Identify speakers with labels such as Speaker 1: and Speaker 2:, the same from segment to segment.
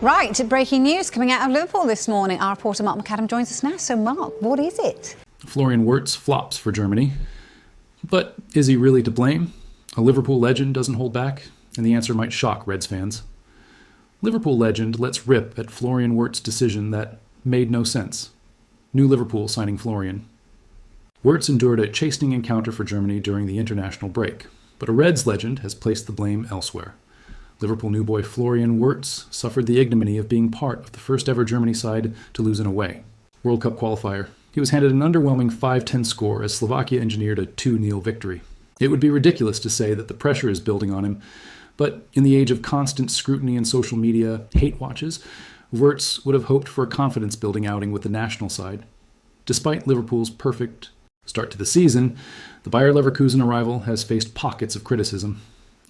Speaker 1: Right, breaking news coming out of Liverpool this morning. Our reporter Mark McAdam joins us now. So Mark, what is it?
Speaker 2: Florian Wirtz flops for Germany. But is he really to blame? A Liverpool legend doesn't hold back, and the answer might shock Reds fans. Liverpool legend lets rip at Florian Wirtz's decision that made no sense. New Liverpool signing Florian. Wirtz endured a chastening encounter for Germany during the international break, but a Reds legend has placed the blame elsewhere. Liverpool new boy Florian Wirtz suffered the ignominy of being part of the first ever Germany side to lose an away World Cup qualifier. He was handed an underwhelming 5-10 score as Slovakia engineered a 2-0 victory. It would be ridiculous to say that the pressure is building on him, but in the age of constant scrutiny and social media hate watches, Wirtz would have hoped for a confidence-building outing with the national side. Despite Liverpool's perfect start to the season, the Bayer Leverkusen arrival has faced pockets of criticism.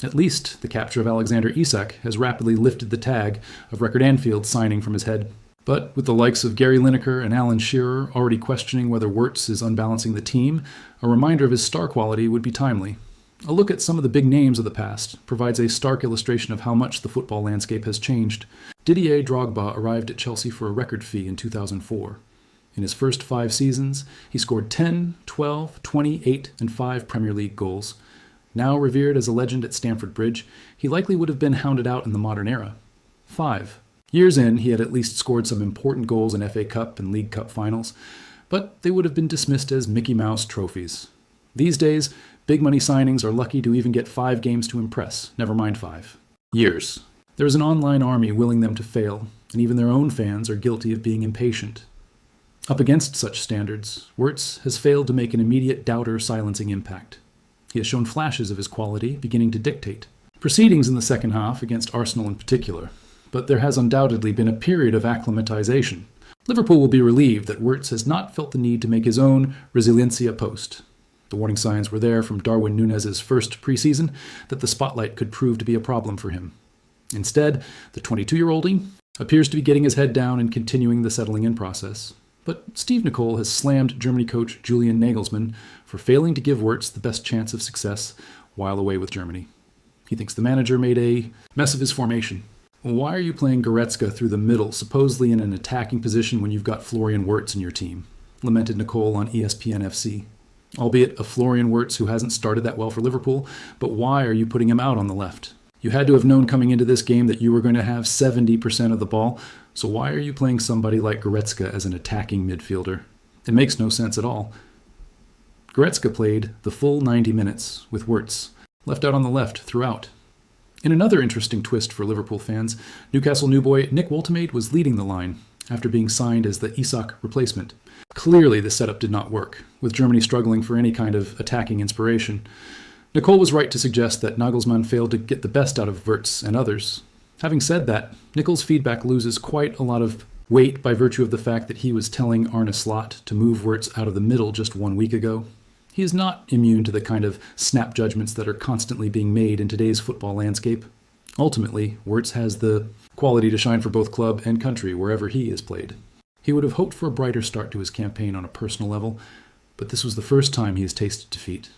Speaker 2: At least the capture of Alexander Isak has rapidly lifted the tag of record Anfield signing from his head. But with the likes of Gary Lineker and Alan Shearer already questioning whether Wirtz is unbalancing the team, a reminder of his star quality would be timely. A look at some of the big names of the past provides a stark illustration of how much the football landscape has changed. Didier Drogba arrived at Chelsea for a record fee in 2004. In his first 5 seasons, he scored 10, 12, 28, and 5 Premier League goals. Now revered as a legend at Stamford Bridge, he likely would have been hounded out in the modern era. 5 years in, he had at least scored some important goals in FA Cup and League Cup finals, but they would have been dismissed as Mickey Mouse trophies. These days, big money signings are lucky to even get 5 games to impress, never mind 5 years. There is an online army willing them to fail, and even their own fans are guilty of being impatient. Up against such standards, Wirtz has failed to make an immediate doubter silencing impact. He has shown flashes of his quality beginning to dictate. Proceedings in the second half, against Arsenal in particular, but there has undoubtedly been a period of acclimatization. Liverpool will be relieved that Wirtz has not felt the need to make his own Resiliencia post. The warning signs were there from Darwin Núñez's first preseason that the spotlight could prove to be a problem for him. Instead, the 22-year-oldie appears to be getting his head down and continuing the settling-in process. But Steve Nicol has slammed Germany coach Julian Nagelsmann for failing to give Wirtz the best chance of success while away with Germany. He thinks the manager made a mess of his formation. Why are you playing Goretzka through the middle, supposedly in an attacking position when you've got Florian Wirtz in your team? Lamented Nicol on ESPN FC. Albeit a Florian Wirtz who hasn't started that well for Liverpool, but why are you putting him out on the left? You had to have known coming into this game that you were going to have 70% of the ball, so why are you playing somebody like Goretzka as an attacking midfielder? It makes no sense at all. Goretzka played the full 90 minutes with Wirtz, left out on the left throughout. In another interesting twist for Liverpool fans, Newcastle new boy Nick Woltemade was leading the line after being signed as the Isak replacement. Clearly the setup did not work, with Germany struggling for any kind of attacking inspiration. Nicol was right to suggest that Nagelsmann failed to get the best out of Wirtz and others. Having said that, Nicol's feedback loses quite a lot of weight by virtue of the fact that he was telling Arne Slot to move Wirtz out of the middle just 1 week ago. He is not immune to the kind of snap judgments that are constantly being made in today's football landscape. Ultimately, Wirtz has the quality to shine for both club and country wherever he is played. He would have hoped for a brighter start to his campaign on a personal level, but this was the first time he has tasted defeat.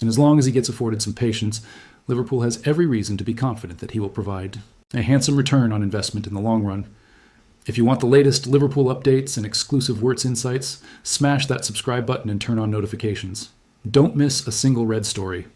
Speaker 2: And as long as he gets afforded some patience, Liverpool has every reason to be confident that he will provide a handsome return on investment in the long run. If you want the latest Liverpool updates and exclusive Wirtz insights, smash that subscribe button and turn on notifications. Don't miss a single Red story.